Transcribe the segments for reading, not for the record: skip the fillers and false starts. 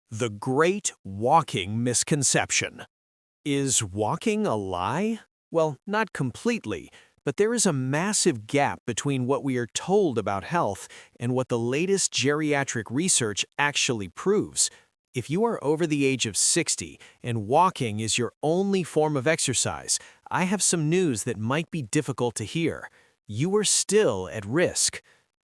The Great Walking Misconception. Is walking a lie? Well, not completely, but there is a massive gap between what we are told about health and what the latest geriatric research actually proves. If you are over the age of 60 and walking is your only form of exercise, I have some news that might be difficult to hear. You are still at risk.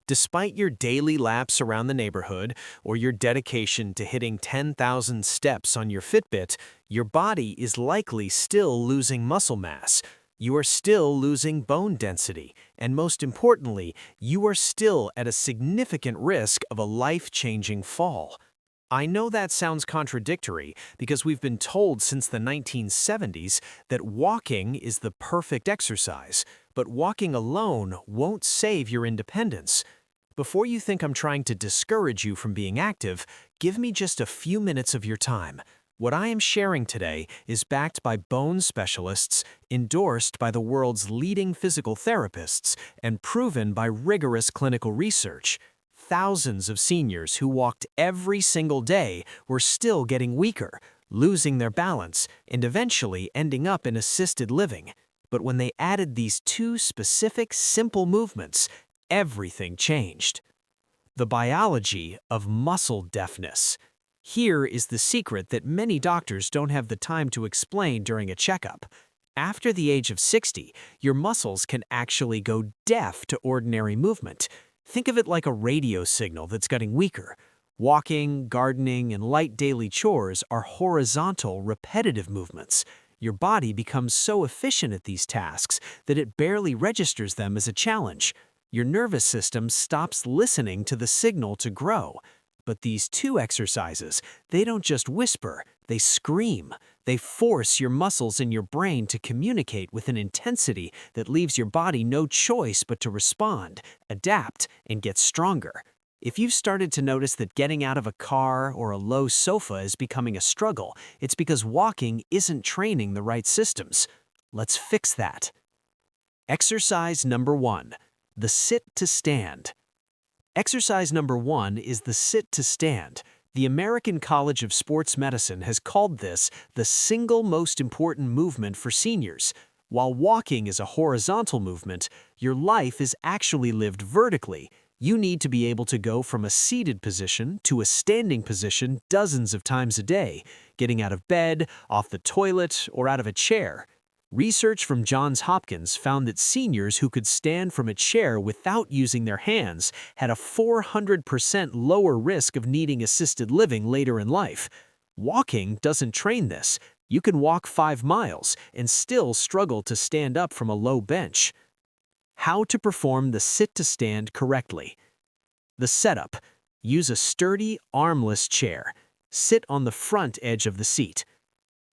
Despite your daily laps around the neighborhood or your dedication to hitting 10,000 steps on your Fitbit, your body is likely still losing muscle mass. You are still losing bone density, and most importantly, you are still at a significant risk of a life-changing fall. I know that sounds contradictory because we've been told since the 1970s that walking is the perfect exercise, but walking alone won't save your independence. Before you think I'm trying to discourage you from being active, give me just a few minutes of your time. What I am sharing today is backed by bone specialists, endorsed by the world's leading physical therapists, and proven by rigorous clinical research. Thousands of seniors who walked every single day were still getting weaker, losing their balance, and eventually ending up in assisted living. But when they added these two specific, simple movements, everything changed. The biology of muscle deafness. Here is the secret that many doctors don't have the time to explain during a checkup. After the age of 60, your muscles can actually go deaf to ordinary movement. Think of it like a radio signal that's getting weaker. Walking, gardening, and light daily chores are horizontal, repetitive movements. Your body becomes so efficient at these tasks that it barely registers them as a challenge. Your nervous system stops listening to the signal to grow. But these two exercises, they don't just whisper, they scream. They force your muscles in your brain to communicate with an intensity that leaves your body no choice but to respond, adapt, and get stronger. If you've started to notice that getting out of a car or a low sofa is becoming a struggle, it's because walking isn't training the right systems. Let's fix that. Exercise number 1. The sit to stand. Exercise number 1 is the sit to stand. The American College of Sports Medicine has called this the single most important movement for seniors. While walking is a horizontal movement, your life is actually lived vertically. You need to be able to go from a seated position to a standing position dozens of times a day, getting out of bed, off the toilet, or out of a chair. Research from Johns Hopkins found that seniors who could stand from a chair without using their hands had a 400% lower risk of needing assisted living later in life. Walking doesn't train this. You can walk 5 miles and still struggle to stand up from a low bench. How to perform the sit-to-stand correctly. The setup. Use a sturdy, armless chair. Sit on the front edge of the seat.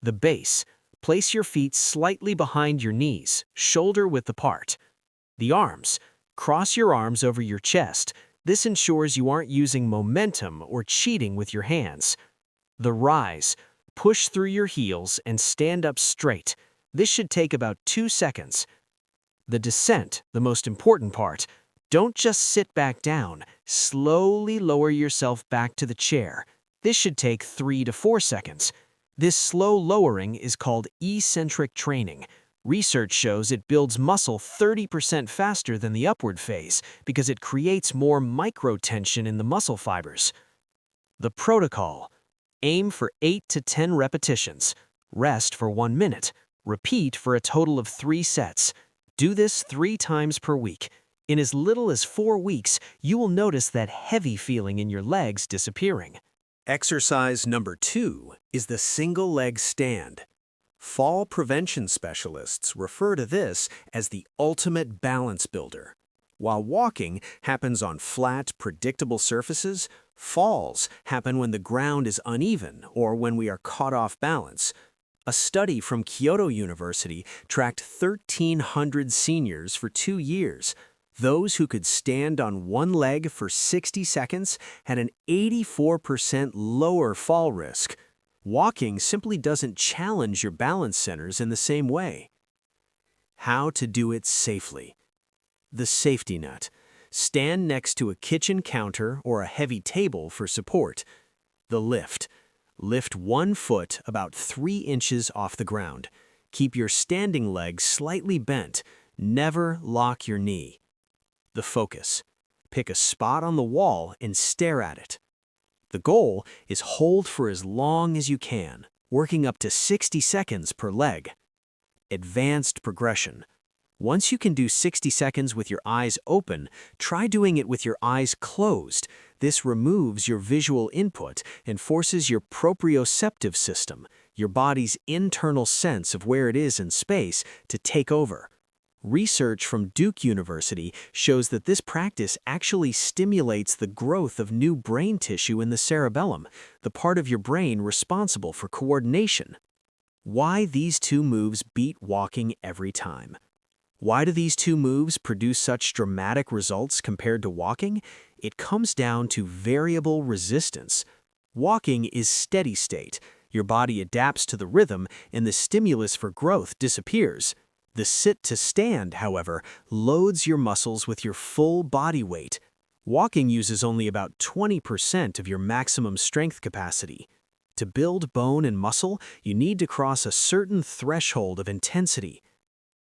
The base. Place your feet slightly behind your knees, shoulder-width apart. The arms. Cross your arms over your chest. This ensures you aren't using momentum or cheating with your hands. The rise. Push through your heels and stand up straight. This should take about 2 seconds. The descent, the most important part. Don't just sit back down. Slowly lower yourself back to the chair. This should take 3 to 4 seconds. This slow lowering is called eccentric training. Research shows it builds muscle 30% faster than the upward phase because it creates more microtension in the muscle fibers. The protocol. Aim for 8 to 10 repetitions. Rest for 1 minute. Repeat for a total of 3 sets. Do this 3 times per week. In as little as 4 weeks, you will notice that heavy feeling in your legs disappearing. Exercise number 2 is the single leg stand. Fall prevention specialists refer to this as the ultimate balance builder. While walking happens on flat, predictable surfaces, falls happen when the ground is uneven or when we are caught off balance. A study from Kyoto University tracked 1,300 seniors for 2 years. Those who could stand on one leg for 60 seconds had an 84% lower fall risk. Walking simply doesn't challenge your balance centers in the same way. How to do it safely. The safety net. Stand next to a kitchen counter or a heavy table for support. The lift. Lift one foot about 3 inches off the ground. Keep your standing leg slightly bent. Never lock your knee. The focus. Pick a spot on the wall and stare at it. The goal is hold for as long as you can, working up to 60 seconds per leg. Advanced progression. Once you can do 60 seconds with your eyes open, try doing it with your eyes closed. This removes your visual input and forces your proprioceptive system, your body's internal sense of where it is in space, to take over. Research from Duke University shows that this practice actually stimulates the growth of new brain tissue in the cerebellum, the part of your brain responsible for coordination. Why these two moves beat walking every time? Why do these two moves produce such dramatic results compared to walking? It comes down to variable resistance. Walking is steady state. Your body adapts to the rhythm and the stimulus for growth disappears. The sit-to-stand, however, loads your muscles with your full body weight. Walking uses only about 20% of your maximum strength capacity. To build bone and muscle, you need to cross a certain threshold of intensity.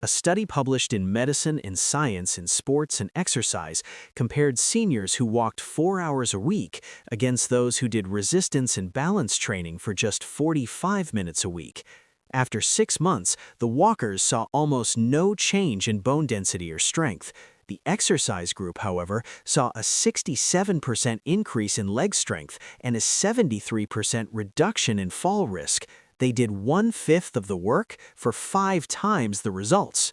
A study published in Medicine and Science in Sports and Exercise compared seniors who walked 4 hours a week against those who did resistance and balance training for just 45 minutes a week. After 6 months, the walkers saw almost no change in bone density or strength. The exercise group, however, saw a 67% increase in leg strength and a 73% reduction in fall risk. They did 1/5 of the work for 5 times the results.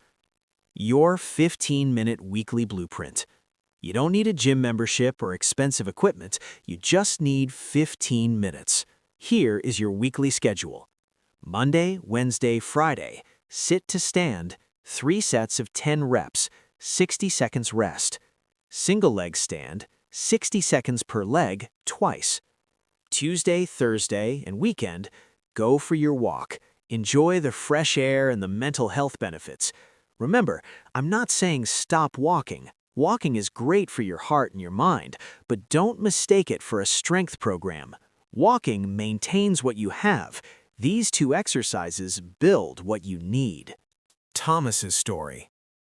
Your 15-minute weekly blueprint. You don't need a gym membership or expensive equipment. You just need 15 minutes. Here is your weekly schedule. Monday, Wednesday, Friday. Sit to stand. 3 sets of 10 reps. 60 seconds rest. Single leg stand. 60 seconds per leg, twice. Tuesday, Thursday, and weekend. Go for your walk. Enjoy the fresh air and the mental health benefits. Remember, I'm not saying stop walking. Walking is great for your heart and your mind, but don't mistake it for a strength program. Walking maintains what you have. These two exercises build what you need. Thomas's story.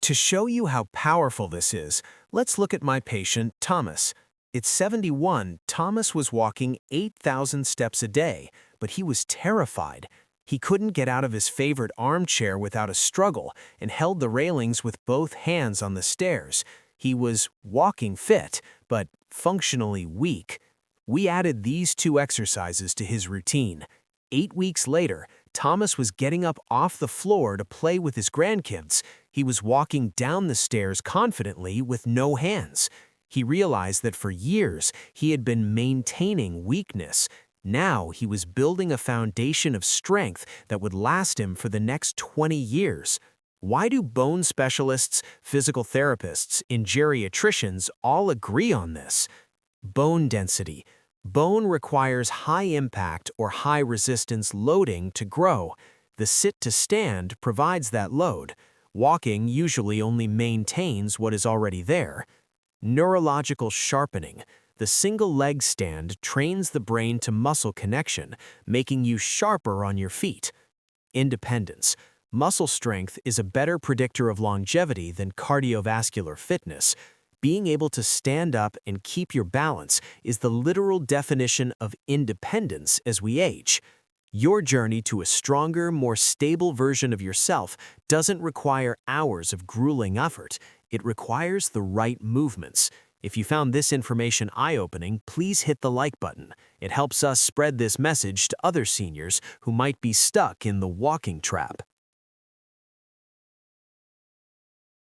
To show you how powerful this is, let's look at my patient, Thomas. At 71, Thomas was walking 8,000 steps a day, but he was terrified. He couldn't get out of his favorite armchair without a struggle and held the railings with both hands on the stairs. He was walking fit, but functionally weak. We added these 2 exercises to his routine. 8 weeks later, Thomas was getting up off the floor to play with his grandkids. He was walking down the stairs confidently with no hands. He realized that for years he had been maintaining weakness. Now he was building a foundation of strength that would last him for the next 20 years. Why do bone specialists, physical therapists, and geriatricians all agree on this? Bone density. Bone requires high-impact or high-resistance loading to grow. The sit-to-stand provides that load. Walking usually only maintains what is already there. Neurological sharpening. The single leg stand trains the brain to muscle connection, making you sharper on your feet. Independence. Muscle strength is a better predictor of longevity than cardiovascular fitness. Being able to stand up and keep your balance is the literal definition of independence as we age. Your journey to a stronger, more stable version of yourself doesn't require hours of grueling effort. It requires the right movements. If you found this information eye-opening, please hit the like button. It helps us spread this message to other seniors who might be stuck in the walking trap.